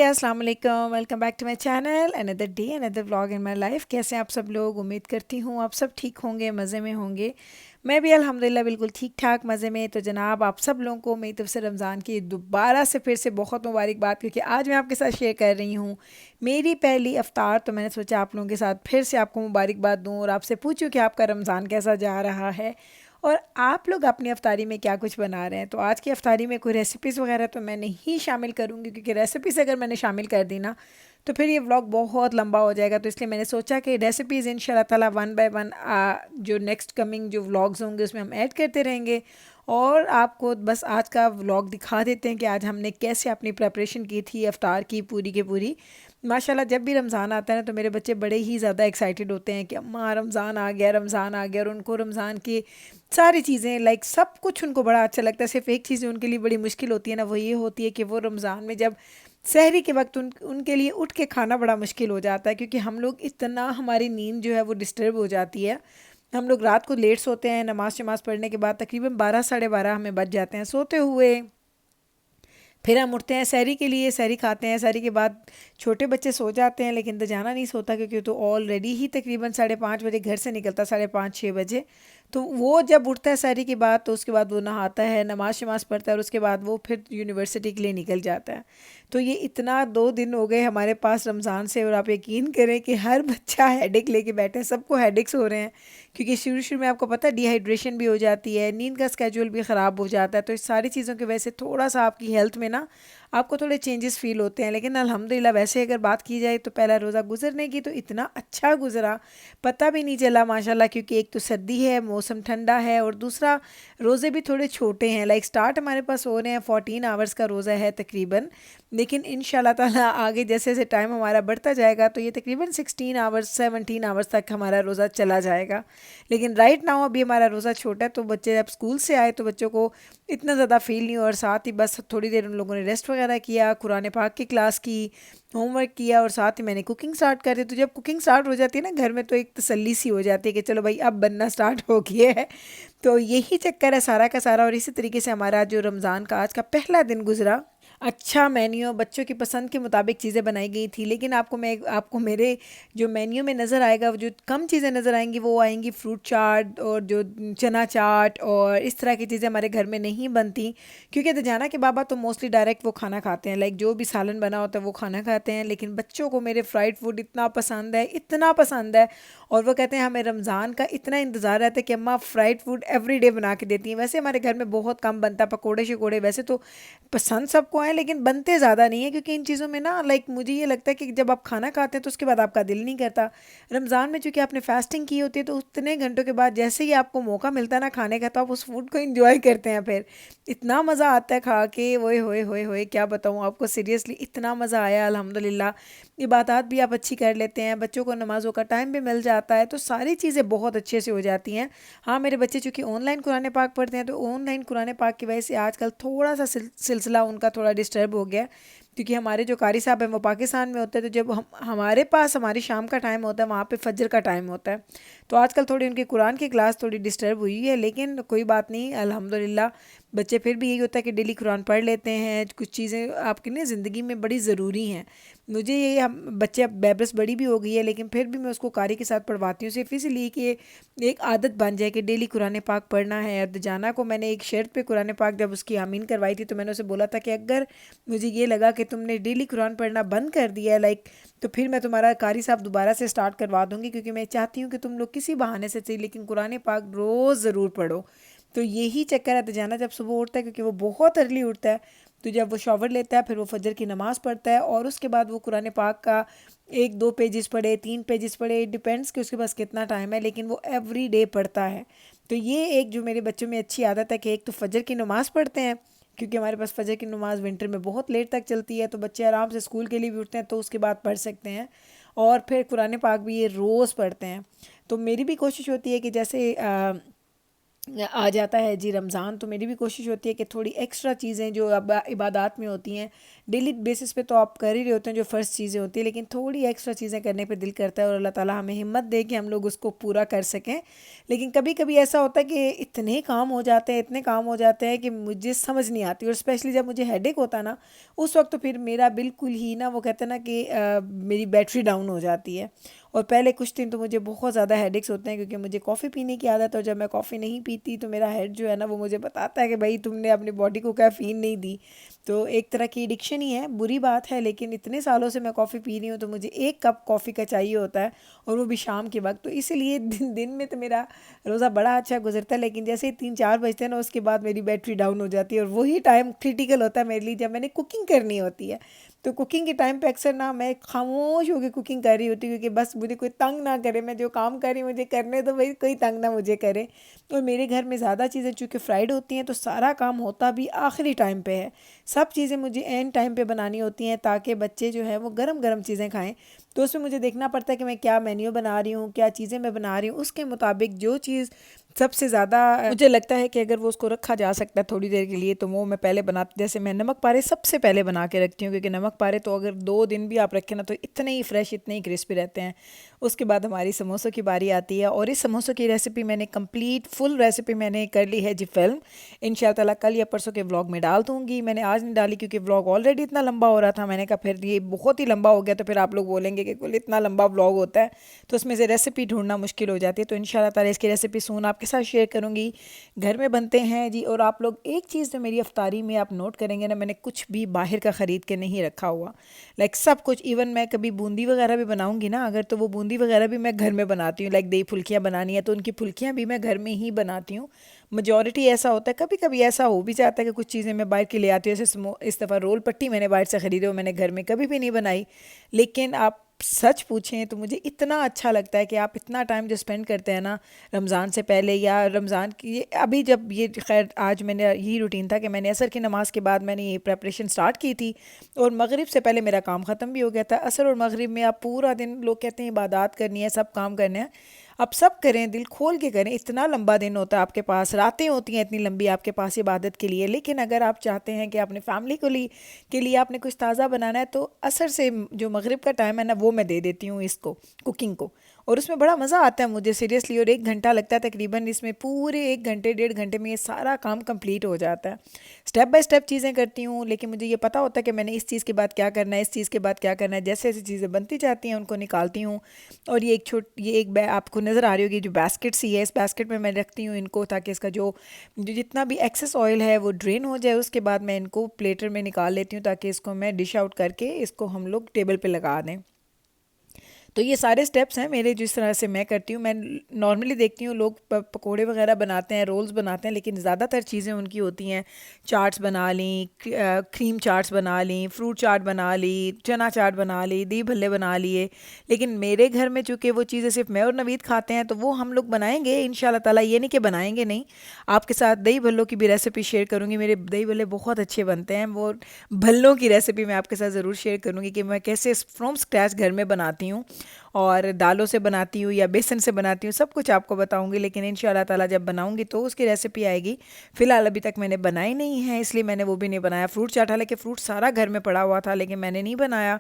अस्सलाम वालेकुम, welcome back to my channel. Another day another vlog in my life. कैसे हैं आप सब लोग? उम्मीद करती हूँ आप सब ठीक होंगे, मज़े में होंगे। मैं भी अल्हम्दुलिल्लाह बिल्कुल ठीक ठाक मज़े में। तो जनाब, आप सब लोगों को मेरी तरफ से रमज़ान की दोबारा से फिर से बहुत मुबारकबाद, क्योंकि आज मैं आपके साथ शेयर कर रही हूँ मेरी पहली अफ्तार। तो मैंने सोचा आप लोगों के साथ फिर से आपको मुबारकबाद दूँ और आपसे पूछूँ कि आपका रमज़ान कैसा जा रहा है और आप लोग अपनी अफ्तारी में क्या कुछ बना रहे हैं। तो आज की अफ्तारी में कोई रेसिपीज़ वगैरह तो मैं नहीं शामिल करूँगी, क्योंकि रेसिपीज़ अगर मैंने शामिल कर दी ना तो फिर ये व्लॉग बहुत लंबा हो जाएगा। तो इसलिए मैंने सोचा कि रेसिपीज़ इंशाल्लाह ताला वन बाय वन जो नेक्स्ट कमिंग जो व्लॉग्स होंगे उसमें हम ऐड करते रहेंगे और आपको बस आज का व्लॉग दिखा देते हैं कि आज हमने कैसे अपनी प्रेपरेशन की थी अफ्तार की पूरी के पूरी। माशाल्लाह जब भी रमज़ान आता है ना तो मेरे बच्चे बड़े ही ज़्यादा एक्साइटेड होते हैं कि अम्मा रमज़ान आ गया, रमज़ान आ गया। और उनको रमज़ान की सारी चीज़ें लाइक सब कुछ उनको बड़ा अच्छा लगता है। सिर्फ एक चीज़ उनके लिए बड़ी मुश्किल होती है ना, वो ये होती है कि वो रमज़ान में जब सहरी के वक्त उनके लिए उठ के खाना बड़ा मुश्किल हो जाता है, क्योंकि हम लोग इतना हमारी नींद जो है वो डिस्टर्ब हो जाती है। हम लोग रात को लेट सोते हैं, नमाज शमाज पढ़ने के बाद तकरीबन 12 साढ़े 12 हमें बज जाते हैं सोते हुए। फिर हम उठते हैं सहरी के लिए, सहरी खाते हैं। सहरी के बाद छोटे बच्चे सो जाते हैं, लेकिन दजाना नहीं सोता क्योंकि तो ऑलरेडी ही तकरीबन 5:30 बजे घर से निकलता, 5:30 6 बजे। तो वो जब उठता है सहरी के बाद तो उसके बाद वो नहाता है, नमाज शमाज पढ़ता है और उसके बाद वो फिर यूनिवर्सिटी के लिए निकल जाता है। तो ये इतना 2 दिन हो गए हमारे पास रमज़ान से, और आप यकीन करें कि हर बच्चा हेडेक लेके बैठे हैं, सबको हेडेक्स हो रहे हैं। क्योंकि शुरू शुरू में आपको पता है डिहाइड्रेशन भी हो जाती है, नींद का स्केड्यूल भी ख़राब हो जाता है। तो इस सारी चीज़ों की वजह से थोड़ा सा आपकी हेल्थ में ना आपको थोड़े चेंजेस फ़ील होते हैं। लेकिन अल्हम्दुलिल्लाह वैसे अगर बात की जाए तो पहला रोज़ा गुजरने की तो इतना अच्छा गुजरा, पता भी नहीं चला माशाल्लाह। क्योंकि एक तो सर्दी है, मौसम ठंडा है, और दूसरा रोज़े भी थोड़े छोटे हैं। लाइक स्टार्ट हमारे पास हो रहे हैं 14 आवर्स का रोज़ा है तकरीबन। लेकिन इंशाल्लाह ताला आगे जैसे जैसे टाइम हमारा बढ़ता जाएगा तो ये तकरीबन 16 आवर्स 17 आवर्स तक हमारा रोज़ा चला जाएगा। लेकिन राइट नाउ अभी हमारा रोज़ा छोटा है। तो बच्चे जब स्कूल से आए तो बच्चों को इतना ज़्यादा फील नहीं, और साथ ही बस थोड़ी देर उन लोगों ने रेस्ट वगैरह किया, कुरान पाक की क्लास की, होमवर्क किया, और साथ ही मैंने कुकिंग स्टार्ट कर दी। तो जब कुकिंग स्टार्ट हो जाती है ना घर में तो एक तसल्ली सी हो जाती है कि चलो भाई अब बनना स्टार्ट हो गया है। तो यही चक्कर है सारा का सारा। और इसी तरीके से हमारा जो रमज़ान का आज का पहला दिन गुजरा, अच्छा मेन्यू, बच्चों की पसंद के मुताबिक चीज़ें बनाई गई थी। लेकिन आपको मेरे जो मेन्यू में नज़र आएगा, वो जो कम चीज़ें नज़र आएंगी वो आएंगी फ्रूट चाट और जो चना चाट, और इस तरह की चीज़ें हमारे घर में नहीं बनती। क्योंकि दजाना के बाबा तो मोस्टली डायरेक्ट वो खाना खाते हैं, लाइक जो भी सालन बना होता है वो खाना खाते हैं। लेकिन बच्चों को मेरे फ्राइड फूड इतना पसंद है, इतना पसंद है, और वो कहते हैं हमें रमज़ान का इतना इंतज़ार रहता है कि अम्मा फ्राइड फूड एवरी डे बना के देती हैं। वैसे हमारे घर में बहुत कम बनता है पकोड़े शकोड़े, वैसे तो पसंद सबको है लेकिन बनते ज़्यादा नहीं है। क्योंकि इन चीज़ों में ना लाइक मुझे ये लगता है कि जब आप खाना खाते हैं तो उसके बाद आपका दिल नहीं करता। रमज़ान में चूँकि आपने फास्टिंग की होती है तो उतने घंटों के बाद जैसे ही आपको मौका मिलता है ना खाने का, तो आप उस फूड को इंजॉय करते हैं। फिर इतना मज़ा आता है खा के, ओए होए होए होए क्या बताऊँ आपको, सीरियसली इतना मज़ा आया अल्हम्दुलिल्लाह। इबादत भी आप अच्छी कर लेते हैं, बच्चों को नमाज़ों का टाइम भी मिल जाता है, तो सारी चीज़ें बहुत अच्छे से हो जाती हैं। हाँ, मेरे बच्चे चूँकि ऑनलाइन कुरान पाक पढ़ते हैं तो ऑनलाइन कुरान पाक की वजह से आजकल थोड़ा सा सिलसिला उनका थोड़ा डिस्टर्ब हो गया है। क्योंकि हमारे जो कारी साहब हैं वो पाकिस्तान में होते हैं, तो जब हम हमारे पास हमारी शाम का टाइम होता है, वहाँ पे फजर का टाइम होता है। तो आजकल थोड़ी उनकी कुरान की क्लास थोड़ी डिस्टर्ब हुई है, लेकिन कोई बात नहीं अल्हम्दुलिल्लाह। बच्चे फिर भी यही होता है कि डेली कुरान पढ़ लेते हैं। कुछ चीज़ें आपकी ना ज़िंदगी में बड़ी ज़रूरी हैं। मुझे ये हम बच्चे अब बेबस बड़ी भी हो गई है, लेकिन फिर भी मैं उसको कारी के साथ पढ़वाती हूँ, सिर्फ इसीलिए कि एक आदत बन जाए कि डेली कुरान पाक पढ़ना है। अब जाना को मैंने एक शर्त पे कुरान पाक जब उसकी आमीन करवाई थी तो मैंने उसे बोला था कि अगर मुझे ये लगा कि तुमने डेली कुरान पढ़ना बंद कर दिया है लाइक, तो फिर मैं तुम्हारा कारी साहब दोबारा से स्टार्ट करवा दूँगी। क्योंकि मैं चाहती हूँ कि तुम लोग किसी बहाने से सही लेकिन कुरान पाक रोज़ ज़रूर पढ़ो। तो यही चक्कर है। तो जाना जब सुबह उठता है, क्योंकि वो बहुत अर्ली उठता है, तो जब वो शॉवर लेता है फिर वो फजर की नमाज़ पढ़ता है, और उसके बाद वो कुरान पाक का 1 2 पेजेस पढ़े, 3 पेजेस पढ़े, इट डिपेंड्स कि उसके पास कितना टाइम है, लेकिन वो एवरी डे पढ़ता है। तो ये एक जो मेरे बच्चों में अच्छी आदत है कि एक तो फजर की नमाज़ पढ़ते हैं, क्योंकि हमारे पास फजर की नमाज़ विंटर में बहुत लेट तक चलती है, तो बच्चे आराम से स्कूल के लिए भी उठते हैं तो उसके बाद पढ़ सकते हैं। और फिर कुरान पाक भी ये रोज़ पढ़ते हैं। तो मेरी भी कोशिश होती है कि जैसे आ जाता है जी रमज़ान, तो मेरी भी कोशिश होती है कि थोड़ी एक्स्ट्रा चीज़ें जो अब इबादत में होती हैं, डेली बेसिस पे तो आप कर ही रहे होते हैं जो फ़र्ज़ चीज़ें होती हैं, लेकिन थोड़ी एक्स्ट्रा चीज़ें करने पे दिल करता है और अल्लाह ताला हमें हिम्मत दे कि हम लोग उसको पूरा कर सकें। लेकिन कभी कभी ऐसा होता है कि इतने काम हो जाते हैं, इतने काम हो जाते हैं कि मुझे समझ नहीं आती, और स्पेशली जब मुझे हेडेक होता है ना, उस वक्त तो फिर मेरा बिल्कुल ही ना, वो कहते हैं ना कि मेरी बैटरी डाउन हो जाती है। और पहले कुछ दिन तो मुझे बहुत ज़्यादा हेडेक्स होते हैं, क्योंकि मुझे कॉफ़ी पीने की आदत है, और जब मैं कॉफ़ी नहीं पीती तो मेरा हेड जो है ना, वो मुझे बताता है कि भाई तुमने अपनी बॉडी को कैफ़ीन नहीं दी। तो एक तरह की एडिक्शन ही है, बुरी बात है, लेकिन इतने सालों से मैं कॉफ़ी पी रही हूँ तो मुझे एक कप कॉफ़ी का चाहिए होता है, और वो भी शाम के वक्त। तो इसीलिए दिन में तो मेरा रोज़ा बड़ा अच्छा गुजरता है, लेकिन जैसे ही 3-4 बजते हैं ना, उसके बाद मेरी बैटरी डाउन हो जाती है, और वही टाइम क्रिटिकल होता है मेरे लिए जब मैंने कुकिंग करनी होती है। तो कुकिंग के टाइम पे अक्सर ना मैं खामोश होकर कुकिंग कर रही होती हूँ, क्योंकि बस मुझे कोई तंग ना करे, मैं जो काम कर रही हूँ मुझे करने दो भाई, कोई तंग ना मुझे करे। और मेरे घर में ज़्यादा चीज़ें चूँकि फ्राइड होती हैं, तो सारा काम होता भी आखिरी टाइम पे है। सब चीज़ें मुझे एंड टाइम पे बनानी होती हैं, ताकि बच्चे जो हैं वो गरम गरम चीज़ें खाएं। तो उसमें मुझे देखना पड़ता है कि मैं क्या मेन्यू बना रही हूँ, क्या चीज़ें मैं बना रही हूँ, उसके मुताबिक जो चीज़ सबसे ज़्यादा मुझे लगता है कि अगर वो उसको रखा जा सकता है थोड़ी देर के लिए, तो वो मैं पहले बनाती, जैसे मैं नमक पारे सबसे पहले बना के रखती हूँ, क्योंकि नमक पारे तो अगर 2 दिन भी आप रखें ना, तो इतने ही फ्रेश, इतने ही क्रिस्पी रहते हैं। उसके बाद हमारी समोसों की बारी आती है, और इस समोसों की रेसिपी मैंने कंप्लीट फुल रेसिपी मैंने कर ली है जी फिल्म। इंशाल्लाह ताला कल या परसों के व्लॉग में डाल दूँगी। मैंने आज नहीं डाली क्योंकि व्लॉग ऑलरेडी इतना लंबा हो रहा था, मैंने कहा फिर ये बहुत ही लंबा हो गया तो फिर आप लोग बोलेंगे कि कुल इतना लंबा व्लॉग होता है, तो उसमें से रेसिपी ढूंढना मुश्किल हो जाती है। तो इंशाल्लाह ताला इसकी रेसिपी सून आपके साथ शेयर करूँगी। घर में बनते हैं जी। और आप लोग एक चीज़ जो मेरी अफ्तारी में आप नोट करेंगे ना, मैंने कुछ भी बाहर का ख़रीद के नहीं रखा हुआ। लाइक सब कुछ, इवन मैं कभी बूंदी वगैरह भी बनाऊंगी ना अगर, तो वो बूंदी वगैरह भी मैं घर में बनाती हूँ। लाइक दही फुल्कियाँ बनानी है तो उनकी फुल्कियाँ भी मैं घर में ही बनाती हूँ। मेजॉरिटी ऐसा होता है, कभी कभी ऐसा हो भी जाता है कि कुछ चीज़ें मैं बाहर की ले आती हूँ, जैसे इस दफ़ा रोल पट्टी मैंने बाहर से ख़रीदे, वो मैंने घर में कभी भी नहीं बनाई। लेकिन आप सच पूछें तो मुझे इतना अच्छा लगता है कि आप इतना टाइम जो स्पेंड करते हैं ना रमज़ान से पहले या रमज़ान की, अभी जब ये खैर आज मैंने यही रूटीन था कि मैंने असर की नमाज़ के बाद मैंने ये प्रेपरेशन स्टार्ट की थी, और मगरिब से पहले मेरा काम ख़त्म भी हो गया था। असर और मगरिब में आप पूरा दिन, लोग कहते हैं इबादत करनी है, सब काम करने हैं, आप सब करें, दिल खोल के करें। इतना लंबा दिन होता है आपके पास, रातें होती हैं इतनी लंबी आपके पास इबादत के लिए। लेकिन अगर आप चाहते हैं कि अपने फैमिली के लिए आपने कुछ ताज़ा बनाना है, तो असर से जो मगरिब का टाइम है ना, वो मैं दे देती हूँ इसको, कुकिंग को। और उसमें बड़ा मज़ा आता है मुझे सीरियसली, और 1 घंटा लगता है तकरीबन, इसमें पूरे 1 घंटे 1.5 घंटे में ये सारा काम कंप्लीट हो जाता है। स्टेप बाय स्टेप चीज़ें करती हूँ, लेकिन मुझे ये पता होता है कि मैंने इस चीज़ के बाद क्या करना है, इस चीज़ के बाद क्या करना है। जैसे जैसे चीज़ें बनती जाती हैं उनको निकालती हूँ। और ये एक बै आपको नज़र आ रही होगी जो बास्केट सी है, इस बास्केट में मैं रखती हूँ इनको, ताकि इसका जो जितना भी एक्सेस ऑयल है वो ड्रेन हो जाए। उसके बाद मैं इनको प्लेटर में निकाल लेती हूँ, ताकि इसको मैं डिश आउट करके इसको हम लोग टेबल पे लगा दें। तो ये सारे स्टेप्स हैं मेरे, जिस तरह से मैं करती हूँ। मैं नॉर्मली देखती हूँ लोग पकोड़े वगैरह बनाते हैं, रोल्स बनाते हैं, लेकिन ज़्यादातर चीज़ें उनकी होती हैं चाट्स बना ली, क्रीम चाट्स बना ली, फ्रूट चाट बना ली, चना चाट बना ली, दही भल्ले बना लिए। लेकिन मेरे घर में चूँकि वो चीज़ें सिर्फ मैं और नवीद खाते हैं, तो वो हम लोग बनाएंगे इंशाल्लाह ताला। ये नहीं कि बनाएंगे नहीं, आपके साथ दही भल्लों की भी रेसिपी शेयर करूँगी। मेरे दही भल्ले बहुत अच्छे बनते हैं, वो भल्लों की रेसिपी मैं आपके साथ ज़रूर शेयर करूँगी कि मैं कैसे फ्रॉम स्क्रैच घर में बनाती हूँ, और दालों से बनाती हूँ या बेसन से बनाती हूँ, सब कुछ आपको बताऊँगी। लेकिन इंशाल्लाह ताला जब बनाऊँगी तो उसकी रेसिपी आएगी। फ़िलहाल अभी तक मैंने बनाई नहीं है, इसलिए मैंने वो भी नहीं बनाया। फ्रूट चाट, हालांकि फ्रूट सारा घर में पड़ा हुआ था, लेकिन मैंने नहीं बनाया,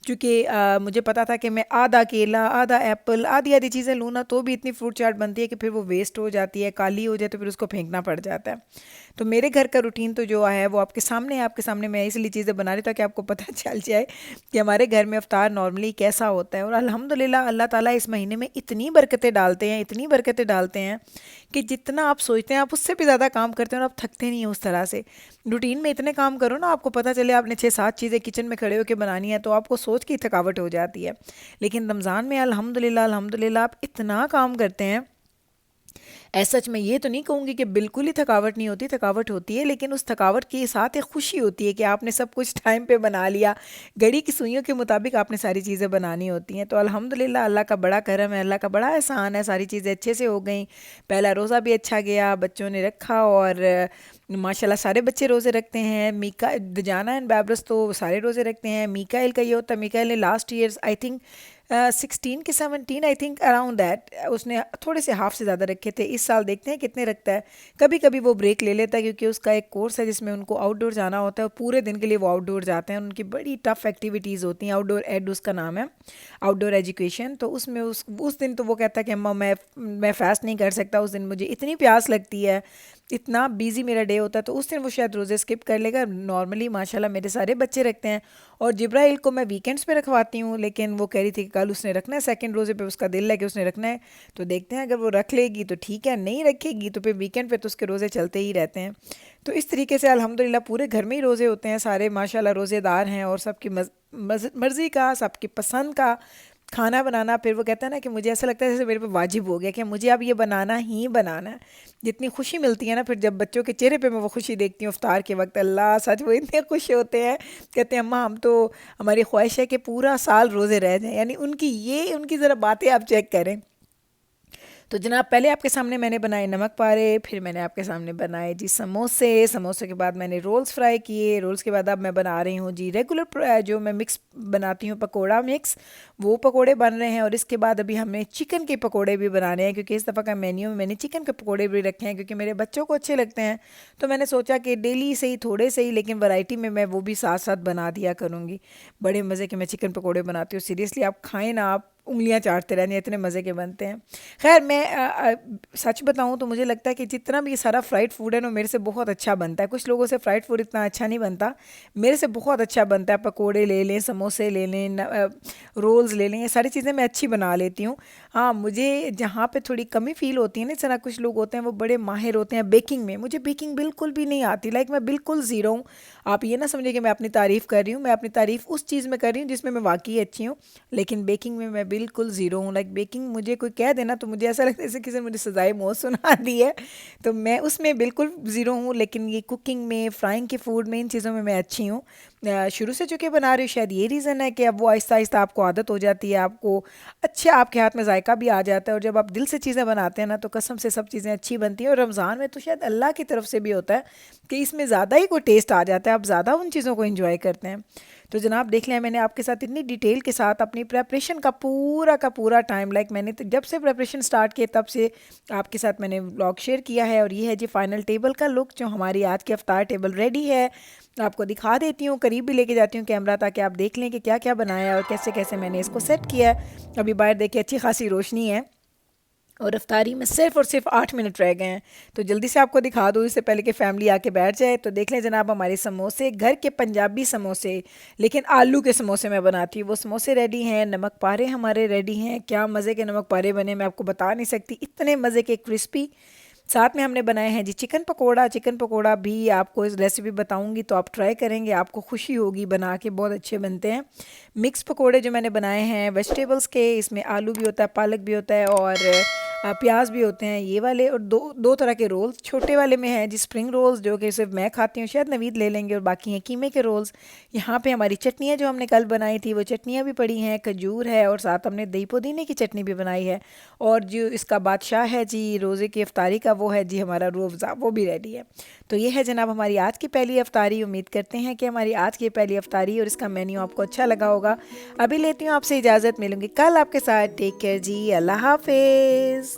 क्योंकि मुझे पता था कि मैं आधा केला, आधा एप्पल, आधी आधी चीज़ें लूँ ना, तो भी इतनी फ्रूट चाट बनती है कि फिर वो वेस्ट हो जाती है, काली हो जाए तो फिर उसको फेंकना पड़ जाता है। तो मेरे घर का रूटीन तो जो है वो आपके सामने है, आपके सामने मैं इसलिए चीज़ें बना रही हूँ ताकि आपको पता चल जाए कि हमारे घर में इफ्तार नॉर्मली कैसा होता है। और अल्हम्दुलिल्लाह अल्लाह ताला इस महीने में इतनी बरकतें डालते हैं, इतनी बरकतें डालते हैं कि जितना आप सोचते हैं आप उससे भी ज़्यादा काम करते हैं, और आप थकते नहीं हैं उस तरह से। रूटीन में इतने काम करो ना, आपको पता चले आपने 6-7 चीज़ें किचन में खड़े होकर बनानी है, तो आपको सोच की थकावट हो जाती है। लेकिन रमज़ान में अल्हम्दुलिल्लाह अल्हम्दुलिल्लाह आप इतना काम करते हैं। सच मैं ये तो नहीं कहूँगी कि बिल्कुल ही थकावट नहीं होती, थकावट होती है, लेकिन उस थकावट के साथ एक खुशी होती है कि आपने सब कुछ टाइम पे बना लिया। घड़ी की सुइयों के मुताबिक आपने सारी चीज़ें बनानी होती हैं। तो अल्हम्दुलिल्लाह अल्लाह का बड़ा करम है, अल्लाह का बड़ा एहसान है, सारी चीज़ें अच्छे से हो गई। पहला रोज़ा भी अच्छा गया, बच्चों ने रखा, और माशाल्लाह सारे बच्चे रोज़े रखते हैं। मीका, दजाना एंड बैबरस तो सारे रोज़े रखते हैं। मीकाएल का ये होता है, मीकाएल ने लास्ट ईयर आई थिंक 16 के 17 आई थिंक अराउंड दैट, उसने थोड़े से हाफ से ज़्यादा रखे थे। इस साल देखते हैं कितने रखता है। कभी कभी वो ब्रेक ले लेता है क्योंकि उसका एक कोर्स है जिसमें उनको आउटडोर जाना होता है और पूरे दिन के लिए वो आउटडोर जाते हैं। उनकी बड़ी टफ एक्टिविटीज़ होती हैं, आउटडोर एड उसका नाम है, आउटडोर एजुकेशन। तो उसमें उस दिन तो वो कहता है कि अम्मा मैं फास्ट नहीं कर सकता, उस दिन मुझे इतनी प्यास लगती है, इतना बिजी मेरा डे होता है। तो उस दिन वो शायद रोज़े स्किप कर लेगा। नॉर्मली माशाल्लाह मेरे सारे बच्चे रखते हैं और जिब्राइल को मैं वीकेंड्स पे रखवाती हूँ, लेकिन वो कह रही थी कि कल उसने रखना है, सेकंड रोज़े पे उसका दिल है कि उसने रखना है। तो देखते हैं, अगर वो रख लेगी तो ठीक है, नहीं रखेगी तो फिर वीकेंड पे तो उसके रोज़े चलते ही रहते हैं। तो इस तरीके से अल्हम्दुलिल्लाह पूरे घर में ही रोज़े होते हैं, सारे माशाल्लाह रोज़ेदार हैं और सबकी मर्ज़ी का, सबकी पसंद का खाना बनाना। फिर वो कहता है ना कि मुझे ऐसा लगता है जैसे मेरे पे वाजिब हो गया कि मुझे अब ये बनाना ही बनाना है। जितनी खुशी मिलती है ना फिर जब बच्चों के चेहरे पे मैं वो खुशी देखती हूँ इफ्तार के वक्त, अल्लाह सच वो इतने खुश होते हैं, कहते हैं अम्मा हम तो, हमारी ख्वाहिश है कि पूरा साल रोज़े रह जाएं। यानी उनकी ज़रा बातें आप चेक करें। तो जनाब पहले आपके सामने मैंने बनाए नमक पारे, फिर मैंने आपके सामने बनाए जी समोसे, समोसे के बाद मैंने रोल्स फ्राई किए, रोल्स के बाद अब मैं बना रही हूँ जी रेगुलर जो मैं मिक्स बनाती हूँ पकोड़ा मिक्स, वो पकोड़े बन रहे हैं। और इसके बाद अभी हमें चिकन के पकोड़े भी बनाने हैं क्योंकि इस दफ़ा का मेन्यू में मैंने चिकन के पकोड़े भी रखे हैं क्योंकि मेरे बच्चों को अच्छे लगते हैं। तो मैंने सोचा कि डेली से ही थोड़े से ही लेकिन वैरायटी में मैं वो भी साथ साथ बना दिया करूँगी। बड़े मज़े के मैं चिकन पकोड़े बनाती हूँ, सीरियसली आप खाएँ ना, आप उंगलियां चाटते रहने, इतने मज़े के बनते हैं। खैर मैं सच बताऊं तो मुझे लगता है कि जितना भी ये सारा फ्राइड फूड है ना मेरे से बहुत अच्छा बनता है। कुछ लोगों से फ्राइड फूड इतना अच्छा नहीं बनता, मेरे से बहुत अच्छा बनता है। पकोड़े ले लें, समोसे ले लें, रोल्स ले लें, ये सारी चीज़ें मैं अच्छी बना लेती हूँ। हाँ, मुझे जहाँ पे थोड़ी कमी फ़ील होती है ना, इस तरह कुछ लोग होते हैं वो बड़े माहिर होते हैं बेकिंग में, मुझे बेकिंग बिल्कुल भी नहीं आती। लाइक मैं बिल्कुल ज़ीरो हूँ। आप ये ना समझिए कि मैं अपनी तारीफ़ कर रही हूँ, मैं अपनी तारीफ़ उस चीज़ में कर रही हूँ जिसमें मैं वाकई अच्छी हूँ, लेकिन बेकिंग में मैं बिल्कुल ज़ीरो हूँ। लाइक बेकिंग मुझे कोई कह देना तो मुझे ऐसा लगता है जैसे किसी ने मुझे सजाए मौत सुना दी है। तो मैं उसमें बिल्कुल ज़ीरो हूँ, लेकिन ये कुकिंग में, फ्राइंग के फूड में, इन चीज़ों में मैं अच्छी हूँ। शुरू से चूँकि बना रही हूँ, शायद ये रीज़न है कि अब वो आहिस्ता आहिस्ता आपको आदत हो जाती है, आपको अच्छा आपके हाथ में जायका भी आ जाता है। और जब आप दिल से चीज़ें बनाते हैं ना तो कसम से सब चीज़ें अच्छी बनती हैं। और रमज़ान में तो शायद अल्लाह की तरफ से भी होता है कि इसमें ज़्यादा ही कोई टेस्ट आ जाता है, आप ज़्यादा उन चीज़ों को इंजॉय करते हैं। तो जनाब देख लिया मैंने आपके साथ इतनी डिटेल के साथ अपनी प्रेपरेशन का पूरा टाइम, लाइक मैंने तो जब से प्रेपरेशन स्टार्ट किए तब से आपके साथ मैंने व्लॉग शेयर किया है। और ये है जी फाइनल टेबल का लुक, जो हमारी आज की अफ्तार टेबल रेडी है। आपको दिखा देती हूँ, करीब भी लेके जाती हूँ कैमरा ताकि आप देख लें कि क्या क्या बनाया और कैसे कैसे मैंने इसको सेट किया है। अभी बाहर देखिए अच्छी खासी रोशनी है और अफ्तारी में सिर्फ और सिर्फ 8 मिनट रह गए हैं। तो जल्दी से आपको दिखा दूँ इससे पहले कि फैमिली आके बैठ जाए। तो देख लें जनाब हमारे समोसे, घर के पंजाबी समोसे, लेकिन आलू के समोसे मैं बनाती हूँ, वो समोसे रेडी हैं। नमक पारे हमारे रेडी हैं। क्या मज़े के नमक पारे बने, मैं आपको बता नहीं सकती, इतने मज़े के क्रिस्पी। साथ में हमने बनाए हैं जी चिकन पकोड़ा। चिकन पकोड़ा भी आपको इस रेसिपी बताऊंगी तो आप ट्राई करेंगे, आपको खुशी होगी, बना के बहुत अच्छे बनते हैं। मिक्स पकोड़े जो मैंने बनाए हैं वेजिटेबल्स के, इसमें आलू भी होता है, पालक भी होता है और प्याज भी होते हैं ये वाले। और दो दो तरह के रोल्स, छोटे वाले में है जी स्प्रिंग रोल्स जो कि सिर्फ मैं खाती हूँ, शायद नवीद ले लेंगे, और बाकी हैं कीमे के रोल्स। यहाँ पे हमारी चटनियाँ जो हमने कल बनाई थी वो चटनियाँ भी पड़ी हैं, खजूर है और साथ हमने दही पुदीने की चटनी भी बनाई है। और जो इसका बादशाह है जी रोज़े की अफ्तारी का, वो है जी हमारा रूह अफ़ज़ा, वो भी रेडी है। तो ये है जनाब हमारी आज की पहली अफ्तारी। उम्मीद करते हैं कि हमारी आज की पहली अफ्तारी और इसका मेन्यू आपको अच्छा लगा होगा। अभी लेती हूँ आपसे इजाज़त, मिलूंगी कल आपके साथ। टेक केयर जी, अल्लाह हाफिज़।